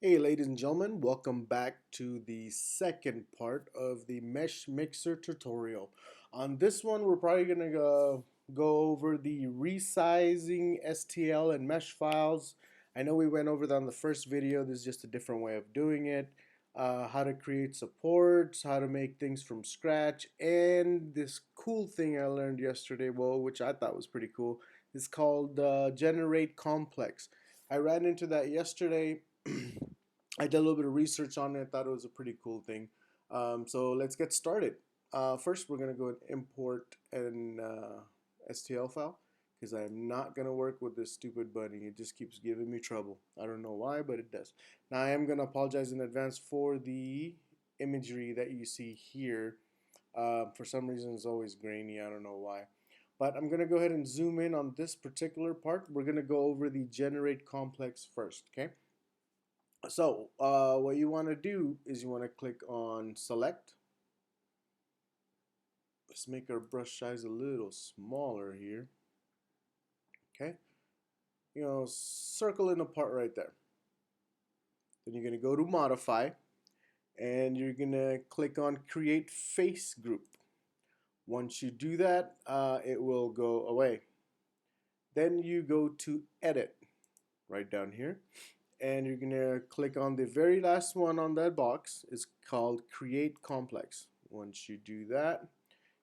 Hey ladies and gentlemen, welcome back to the second part of the MeshMixer tutorial. On this one we're probably going to go over the resizing STL and mesh files. I know we went over that on the first video. This is just a different way of doing it. How to create supports, how to make things from scratch, and this cool thing I learned yesterday, well, which I thought was pretty cool, is called generate complex. I ran into that yesterday. I did a little bit of research on it. Thought it was a pretty cool thing. So let's get started. First, we're going to go and import an STL file because I'm not going to work with this stupid bunny. It just keeps giving me trouble. I don't know why, but it does. Now, I am going to apologize in advance for the imagery that you see here. For some reason, it's always grainy. I don't know why. But I'm going to go ahead and zoom in on this particular part. We're going to go over the generate complex first, okay? So what you want to do is you want to click on select. Let's make our brush size a little smaller here. Okay, circle in a part right there. Then you're going to go to modify and you're going to click on create face group. Once you do that, it will go away. Then you go to edit right down here, and you're gonna click on the very last one on that box. It's called create complex. Once you do that,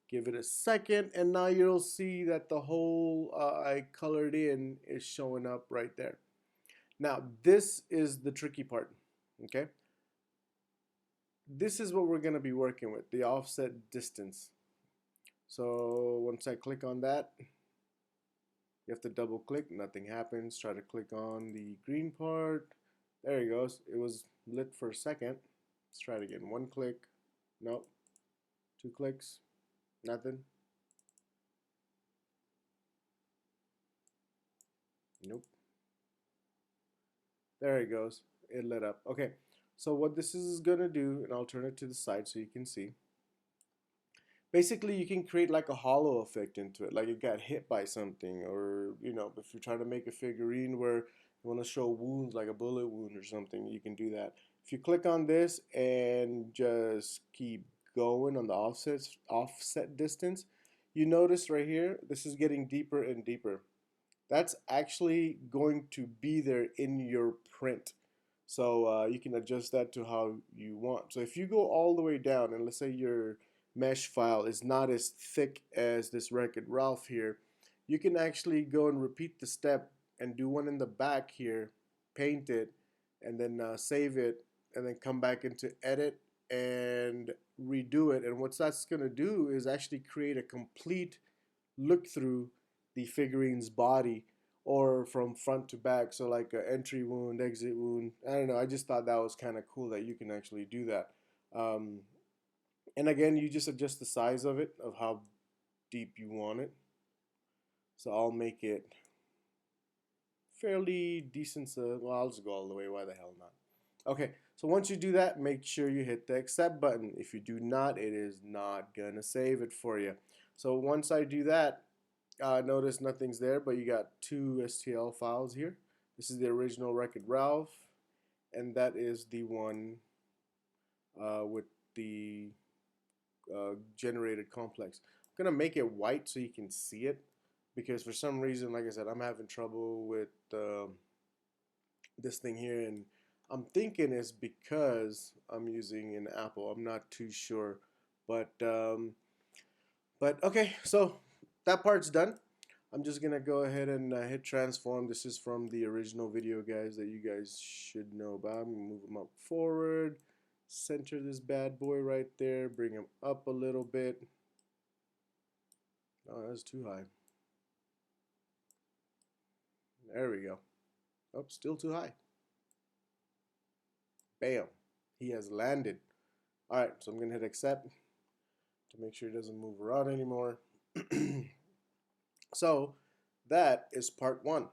give it a second, and now you'll see that the whole I colored in is showing up right there. Now this is the tricky part. Okay, this is what we're gonna be working with, the offset distance. So once I click on that, you have to double click, nothing happens. Try to click on the green part. There he goes. It was lit for a second. Let's try it again. One click. Nope. Two clicks. Nothing. Nope. There it goes. It lit up. Okay. So what this is going to do, and I'll turn it to the side so you can see. Basically, you can create like a hollow effect into it, like it got hit by something, or if you're trying to make a figurine where you want to show wounds, like a bullet wound or something, you can do that. If you click on this and just keep going on the offset distance, you notice right here, this is getting deeper and deeper. That's actually going to be there in your print. So you can adjust that to how you want. So if you go all the way down, and let's say your mesh file is not as thick as this Wreck-It Ralph here, you can actually go and repeat the step and do one in the back here, paint it, and then save it, and then come back into edit and redo it. And what that's going to do is actually create a complete look through the figurine's body, or from front to back, so like an entry wound, exit wound. I don't know, I just thought that was kind of cool that you can actually do that. And again, you just adjust the size of it, of how deep you want it. So I'll make it fairly decent. So, well, I'll just go all the way. Why the hell not? Okay, so once you do that, make sure you hit the accept button. If you do not, it is not gonna save it for you. So once I do that, notice nothing's there, but you got two STL files here. This is the original Wreck-It Ralph, and that is the one with the generated complex. I'm gonna make it white so you can see it, because for some reason, like I said, I'm having trouble with this thing here, and I'm thinking it's because I'm using an Apple. I'm not too sure, but okay. So that part's done. I'm just gonna go ahead and hit transform. This is from the original video, guys, that you guys should know about. I'm gonna move them up forward, center this bad boy right there, bring him up a little bit. Oh, that's too high. There we go. Oh, still too high. Bam. He has landed. Alright, so I'm going to hit accept to make sure it doesn't move around anymore. So that is part one.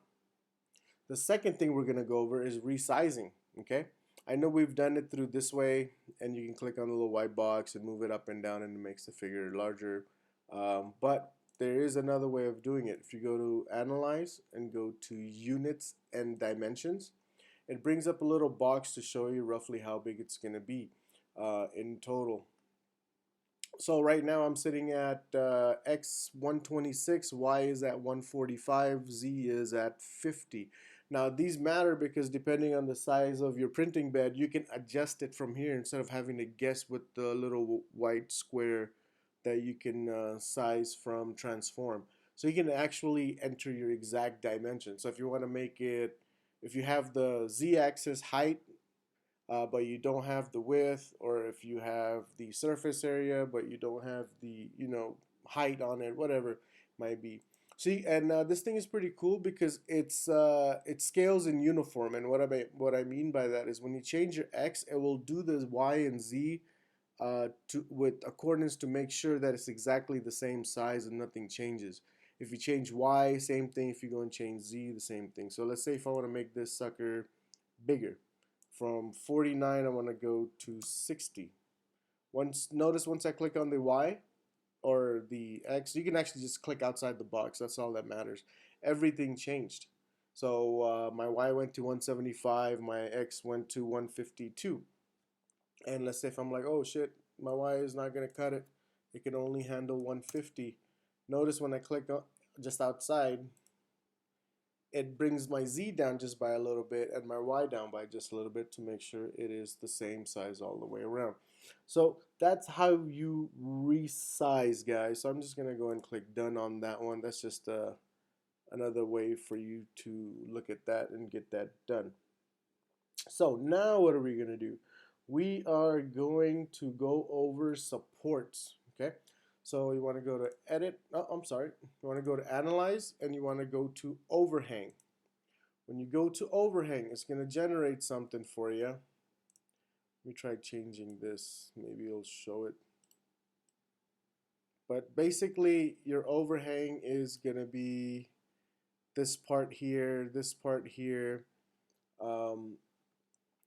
The second thing we're going to go over is resizing. Okay, I know we've done it through this way, and you can click on the little white box and move it up and down, and it makes the figure larger. But there is another way of doing it. If you go to Analyze and go to Units and Dimensions, it brings up a little box to show you roughly how big it's going to be in total. So right now I'm sitting at X 126, Y is at 145, Z is at 50. Now these matter because depending on the size of your printing bed, you can adjust it from here instead of having to guess with the little white square that you can size from transform. So you can actually enter your exact dimension. So if you want to make it, if you have the Z-axis height but you don't have the width, or if you have the surface area but you don't have the height on it, whatever it might be. See, and this thing is pretty cool because it scales in uniform. And what I mean by that is when you change your X, it will do the Y and Z with accordance to make sure that it's exactly the same size and nothing changes. If you change Y, same thing. If you go and change Z, the same thing. So let's say if I want to make this sucker bigger, from 49 I want to go to 60. Notice once I click on the Y or the X, you can actually just click outside the box. That's all that matters. Everything changed. So my Y went to 175, my X went to 152. And let's say if I'm like, oh shit, my Y is not going to cut it. It can only handle 150. Notice when I click on just outside, it brings my Z down just by a little bit and my Y down by just a little bit to make sure it is the same size all the way around. So that's how you resize, guys. So I'm just gonna go and click done on that one. That's just another way for you to look at that and get that done. So now what are we gonna do? We are going to go over supports. Okay, so you want to go to edit, oh, I'm sorry, you want to go to analyze and you want to go to overhang. When you go to overhang, it's going to generate something for you. Let me try changing this, maybe it'll show it. But basically your overhang is going to be this part here, and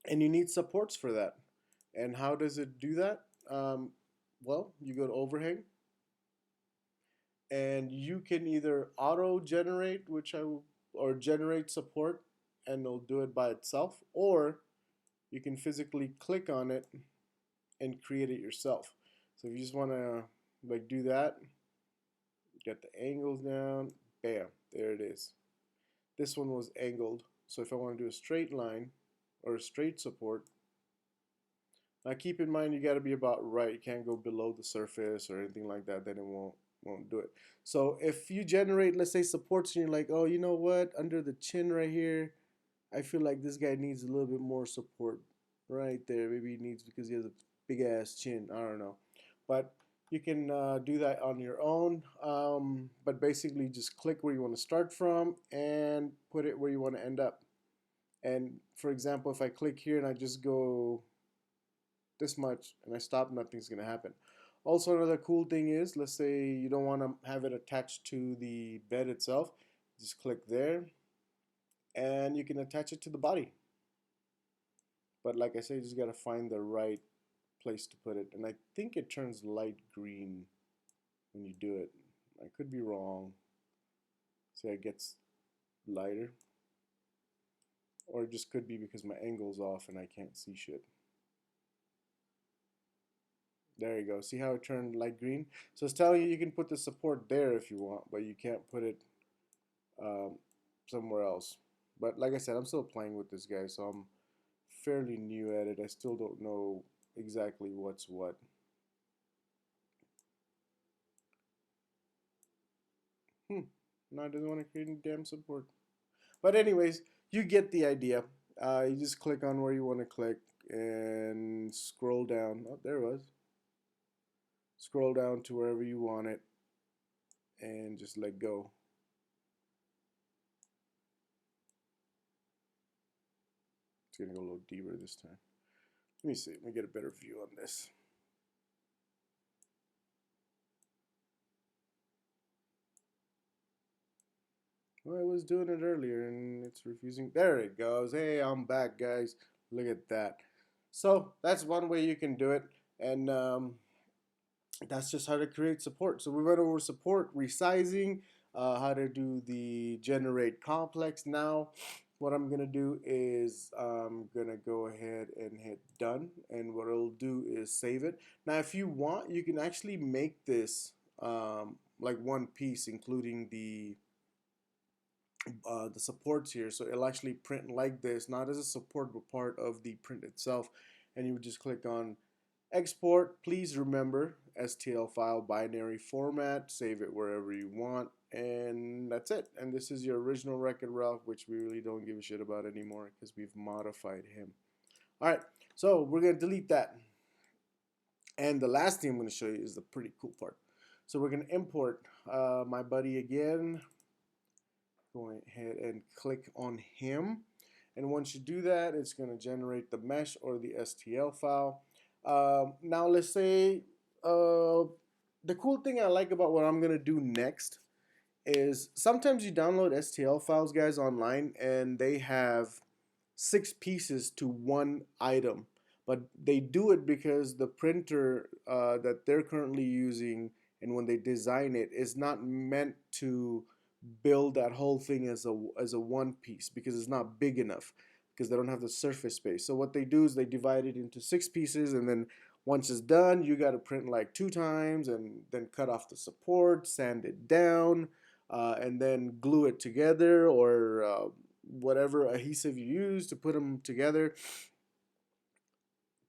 you need supports for that. And how does it do that? Well, you go to overhang, and you can either auto generate, or generate support, and it'll do it by itself, or you can physically click on it and create it yourself. So if you just want to like do that, get the angles down, bam, there it is. This one was angled, so if I want to do a straight line or a straight support, now keep in mind you got to be about right. You can't go below the surface or anything like that, then it won't do it. So if you generate, let's say, supports, and you're like, oh, you know what, under the chin right here, I feel like this guy needs a little bit more support right there. Maybe he needs, because he has a big ass chin, I don't know. But you can do that on your own, but basically just click where you want to start from and put it where you want to end up. And for example, if I click here and I just go this much and I stop, nothing's gonna happen. Also, another cool thing is, let's say you don't want to have it attached to the bed itself, just click there and you can attach it to the body. But like I said, you just gotta find the right place to put it, and I think it turns light green when you do it. I could be wrong. See, it gets lighter, or it just could be because my angle's off and I can't see shit. There you go. See how it turned light green? So it's telling you can put the support there if you want, but you can't put it somewhere else. But like I said, I'm still playing with this guy, so I'm fairly new at it. I still don't know exactly what's what. No, it doesn't want to create any damn support. But anyways, you get the idea. You just click on where you want to click and scroll down. Oh, there it was. Scroll down to wherever you want it and just let go. It's gonna go a little deeper this time. Let me see. Let me get a better view on this. Well, I was doing it earlier and it's refusing. There it goes. Hey, I'm back, guys. Look at that. So that's one way you can do it, and that's just how to create support. So we went over support, resizing, how to do the generate complex. Now what I'm gonna do is I'm gonna go ahead and hit done, and what it'll do is save it. Now if you want, you can actually make this like one piece, including the supports here, so it'll actually print like this, not as a support but part of the print itself. And you would just click on export. Please remember STL file binary format, save it wherever you want, and that's it. And this is your original Wreck-It Ralph, which we really don't give a shit about anymore because we've modified him. Alright, so we're gonna delete that. And the last thing I'm going to show you is the pretty cool part. So we're going to import my buddy again. Go ahead and click on him. And once you do that, it's going to generate the mesh or the STL file. Now let's say the cool thing I like about what I'm going to do next is sometimes you download STL files, guys, online, and they have 6 pieces to one item. But they do it because the printer that they're currently using, and when they design it, is not meant to build that whole thing as a one piece, because it's not big enough, because they don't have the surface space. So what they do is they divide it into 6 pieces, and then once it's done, you got to print like 2 times, and then cut off the support, sand it down, and then glue it together, or whatever adhesive you use to put them together.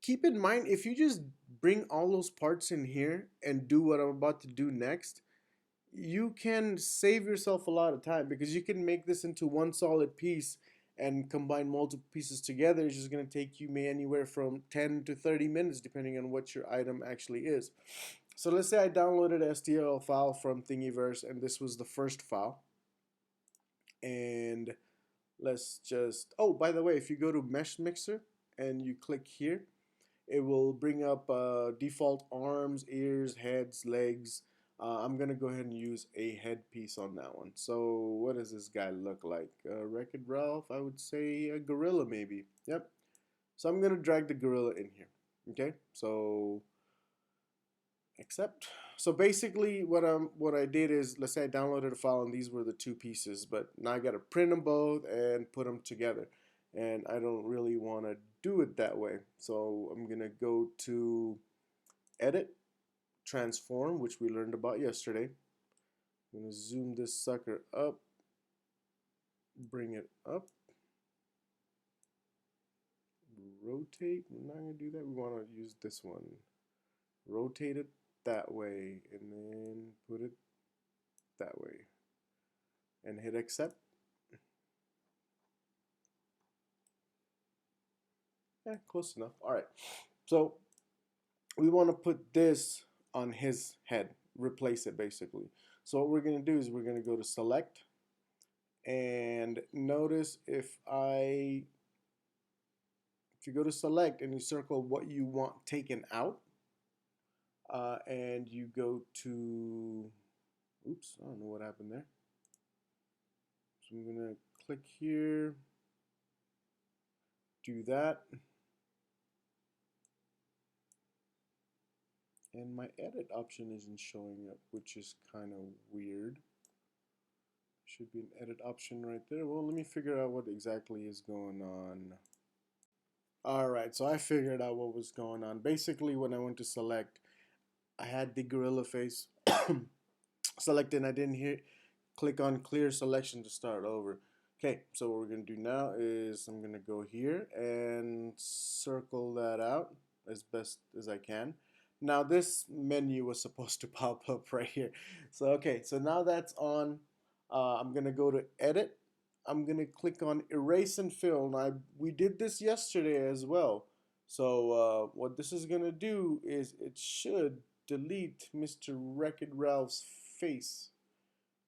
Keep in mind, if you just bring all those parts in here and do what I'm about to do next, you can save yourself a lot of time, because you can make this into one solid piece and combine multiple pieces together. It's just going to take you anywhere from 10 to 30 minutes depending on what your item actually is. So let's say I downloaded an STL file from Thingiverse, and this was the first file. And let's just, oh, by the way, if you go to MeshMixer and you click here, it will bring up default arms, ears, heads, legs. I'm gonna go ahead and use a headpiece on that one. So what does this guy look like? Wreck-It Ralph, I would say a gorilla maybe. Yep. So I'm gonna drag the gorilla in here. Okay. So accept. So basically what I did is, let's say I downloaded a file and these were the 2 pieces, but now I gotta print them both and put them together. And I don't really want to do it that way. So I'm gonna go to edit, transform, which we learned about yesterday. I'm gonna zoom this sucker up, bring it up, rotate. We're not gonna do that. We want to use this one. Rotate it that way, and then put it that way, and hit accept. Yeah, close enough. All right. So we want to put this on his head, replace it basically. So what we're going to do is we're going to go to select, and notice if you go to select and you circle what you want taken out, and you go to, oops, I don't know what happened there. So I'm going to click here, do that. And my edit option isn't showing up, which is kind of weird. Should be an edit option right there. Well, let me figure out what exactly is going on. Alright, so I figured out what was going on. Basically, when I went to select, I had the gorilla face selected, and I didn't click on clear selection to start over. Okay, so what we're going to do now is I'm going to go here and circle that out as best as I can. Now this menu was supposed to pop up right here. So okay, so now that's on. I'm gonna go to edit. I'm gonna click on erase and fill. Now we did this yesterday as well. So what this is gonna do is it should delete Mr. Wreck-It Ralph's face.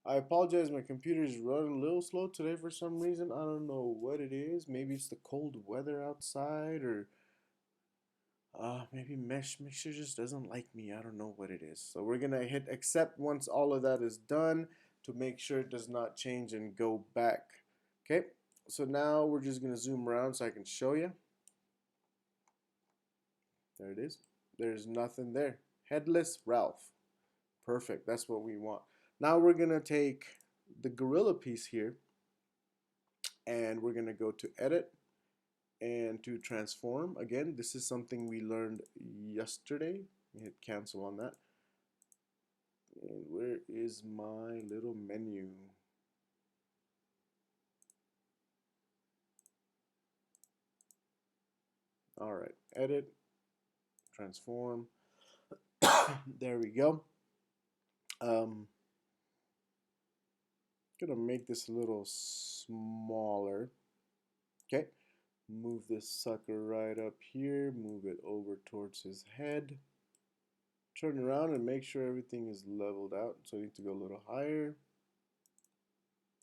I apologize, my computer is running a little slow today for some reason. I don't know what it is. Maybe it's the cold weather outside, or maybe MeshMixer just doesn't like me. I don't know what it is. So we're gonna hit accept once all of that is done to make sure it does not change and go back. Okay, so now we're just gonna zoom around so I can show you. There it is. There's nothing there. Headless Ralph. Perfect. That's what we want. Now we're gonna take the gorilla piece here, and we're gonna go to edit and to transform. Again, this is something we learned yesterday. Hit cancel on that. And where is my little menu? All right, edit, transform. There we go. Gonna make this a little smaller. Okay, move this sucker right up here, move it over towards his head. Turn around and make sure everything is leveled out. So I need to go a little higher.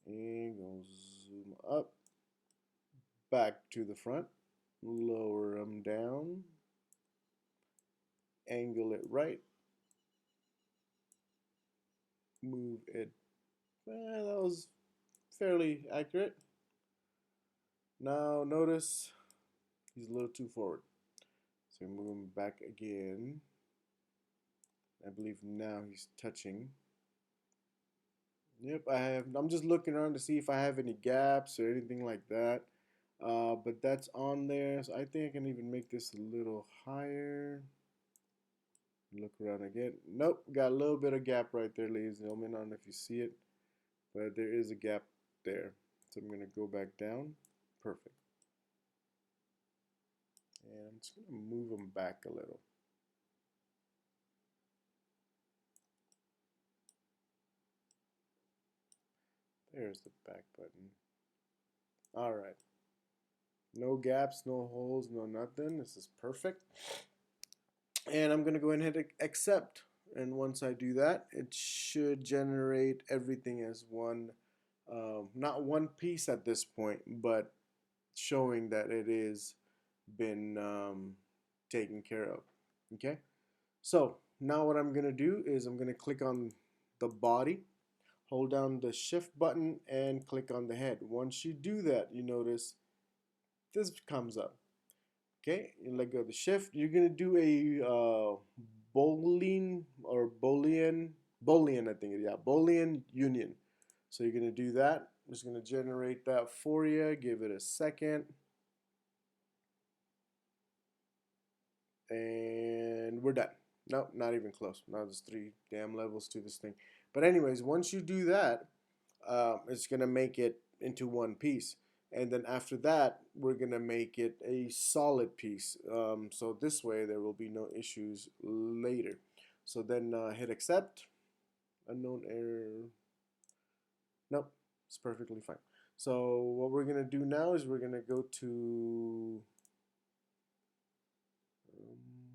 And go zoom up. Back to the front. Lower them down. Angle it right. Move it. That was fairly accurate. Now notice he's a little too forward. So move him back again. I believe now he's touching. Yep, I'm just looking around to see if I have any gaps or anything like that. But that's on there, so I think I can even make this a little higher. Look around again. Nope, got a little bit of gap right there, ladies and gentlemen. I don't know if you see it, but there is a gap there. So I'm gonna go back down. Perfect. And I'm just gonna move them back a little. There's the back button. All right. No gaps, no holes, no nothing. This is perfect. And I'm going to go ahead and accept. And once I do that, it should generate everything as one, not one piece at this point, but showing that it is been taken care of. Okay. So now what I'm going to do is I'm going to click on the body, hold down the shift button and click on the head. Once you do that, you notice this comes up. Okay, you let go of the shift. You're gonna do a Boolean or Boolean, I think, yeah, Boolean union. So you're gonna do that. I'm just gonna generate that for you. Give it a second, and we're done. Nope, not even close. Now there's 3 damn levels to this thing. But anyways, once you do that, it's gonna make it into one piece. And then after that, we're gonna make it a solid piece. So this way there will be no issues later. So then hit accept. Unknown error. Nope, it's perfectly fine. So what we're gonna do now is we're gonna go to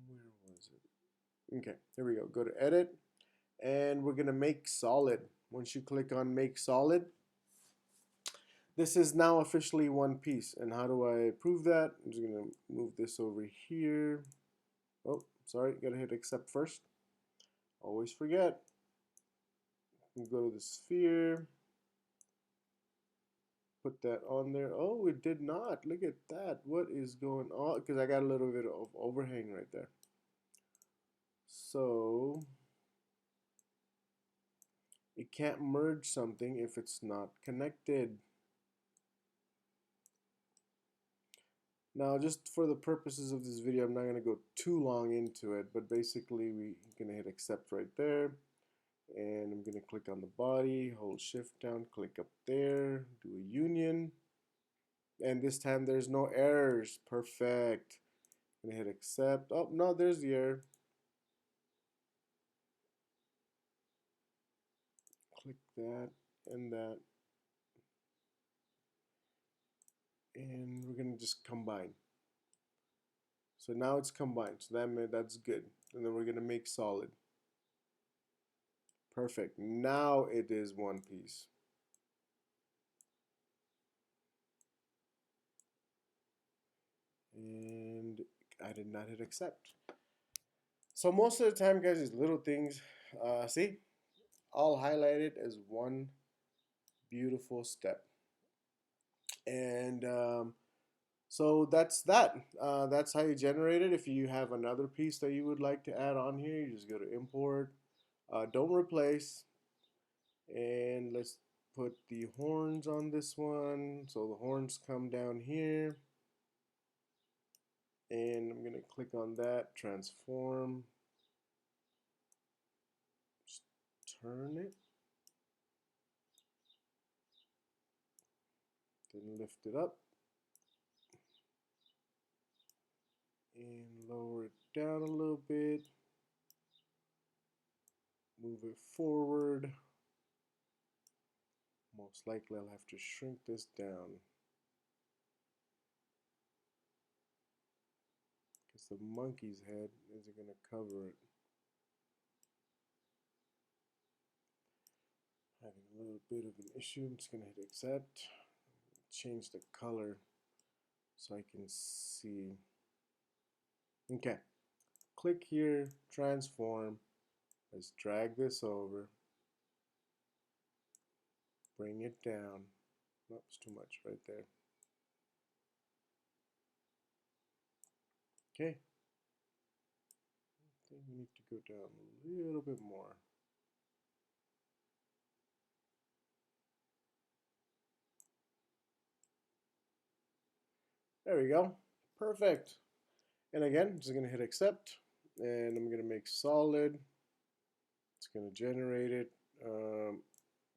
where was it? Okay, here we go. Go to edit, and we're gonna make solid. Once you click on make solid, this is now officially one piece. And how do I prove that? I'm just going to move this over here. Oh, sorry, gotta hit accept first. Always forget. Go to the sphere. Put that on there. Oh, it did not. Look at that. What is going on? Because I got a little bit of overhang right there. So it can't merge something if it's not connected. Now, just for the purposes of this video, I'm not going to go too long into it, but basically we're going to hit accept right there, and I'm going to click on the body, hold shift down, click up there, do a union, and this time there's no errors. Perfect. I'm going to hit accept. Oh, no, there's the error. Click that and that, and we're going to just combine. So now it's combined, so that's good. And then we're going to make solid. Perfect. Now it is one piece. And I did not hit accept. So most of the time, guys, these little things, see, all highlighted as one beautiful step. And so that's that. That's how you generate it. If you have another piece that you would like to add on here, you just go to import, don't replace, and let's put the horns on this one. So the horns come down here. And I'm going to click on that, transform, just turn it, then lift it up, and lower it down a little bit, move it forward. Most likely I'll have to shrink this down because the monkey's head isn't going to cover it. Having a little bit of an issue. I'm just going to hit accept, change the color so I can see. Okay, click here, transform. Let's drag this over, bring it down. Oops, too much right there. Okay, I think we need to go down a little bit more. There we go, perfect. And again, I'm just going to hit accept, and I'm going to make solid. It's going to generate it.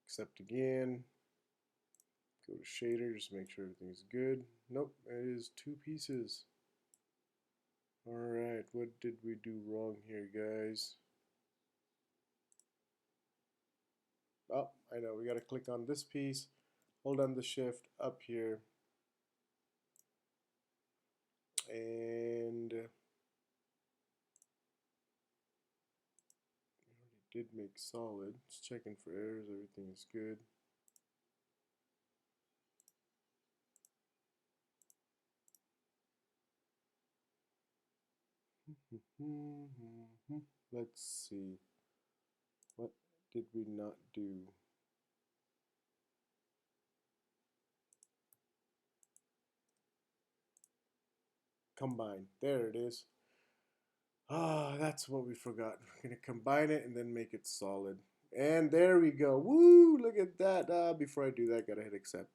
Accept again. Go to shader, just make sure everything's good. Nope, it is 2 pieces. Alright, what did we do wrong here, guys? Oh, I know, we got to click on this piece, hold on the shift up here, and we already did make solid. Just checking for errors, everything is good. Let's see, what did we not do? Combine, there it is. Ah, that's what we forgot. We're gonna combine it and then make it solid. And there we go. Woo, look at that. Before I do that, gotta hit accept.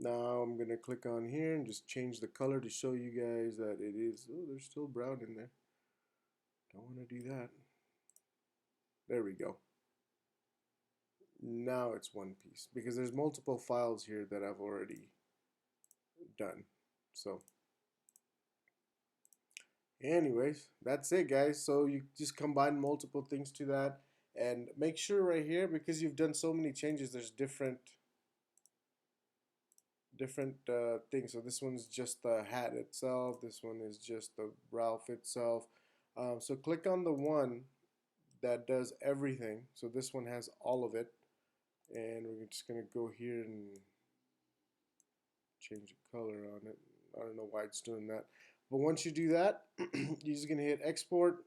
Now I'm gonna click on here and just change the color to show you guys that it is, oh, there's still brown in there. Don't wanna do that. There we go. Now it's one piece because there's multiple files here that I've already done. So anyways, that's it, guys. So you just combine multiple things to that, and make sure right here, because you've done so many changes, there's different things. So this one's just the hat itself, this one is just the Ralph itself. So click on the one that does everything. So this one has all of it, and we're just gonna go here and change the color on it. I don't know why it's doing that, but once you do that, you're just gonna hit export.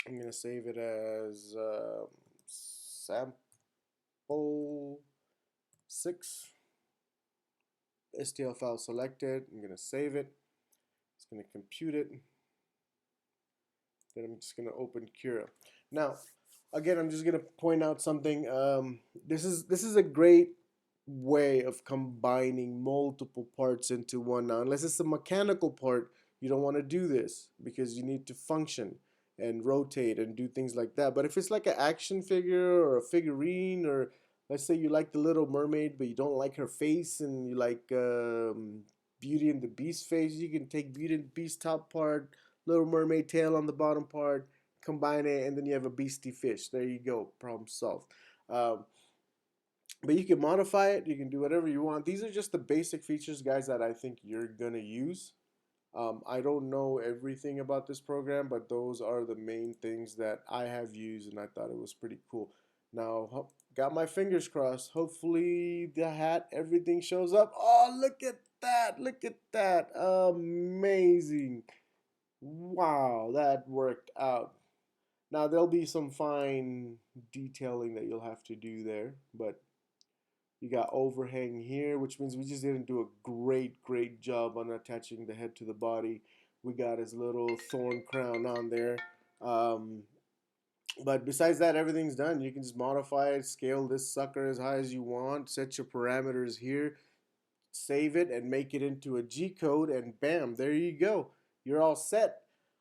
I'm gonna save it as sample 6. STL file selected. I'm gonna save it. It's gonna compute it. Then I'm just gonna open Cura. Now, again, I'm just gonna point out something. This is a great way of combining multiple parts into one. Now, unless it's a mechanical part, you don't want to do this because you need to function and rotate and do things like that. But if it's like an action figure or a figurine, or let's say you like the Little Mermaid but you don't like her face, and you like Beauty and the Beast face, you can take Beauty and the Beast top part, Little Mermaid tail on the bottom part, combine it, and then you have a beastie fish. There you go, problem solved. But you can modify it, you can do whatever you want. These are just the basic features, guys, that I think you're gonna use. I don't know everything about this program, but those are the main things that I have used, and I thought it was pretty cool. Now, got my fingers crossed. Hopefully the hat, everything shows up. Oh, look at that. Look at that. Amazing. Wow, that worked out. Now, there'll be some fine detailing that you'll have to do there, but you got overhang here, which means we just didn't do a great job on attaching the head to the body. We got his little thorn crown on there. But besides that, everything's done. You can just modify it, scale this sucker as high as you want, set your parameters here, save it, and make it into a G code, and bam, there you go. You're all set.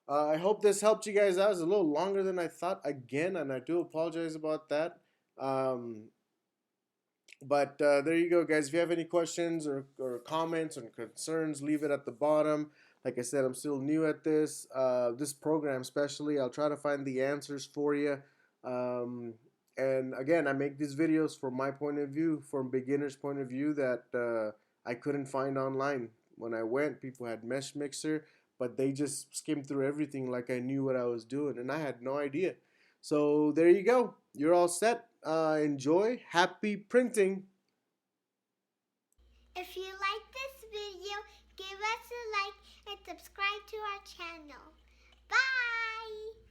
I hope this helped you guys out. It's a little longer than I thought again, and I do apologize about that. Um, but there you go, guys. If you have any questions or comments or concerns, leave it at the bottom. Like I said, I'm still new at this program especially. I'll try to find the answers for you. Um, and again, I make these videos from my point of view, from beginner's point of view, that I couldn't find online. When I went, people had MeshMixer, but they just skimmed through everything like I knew what I was doing, and I had no idea. So there you go. You're all set. Enjoy. Happy printing. If you like this video, give us a like and subscribe to our channel. Bye!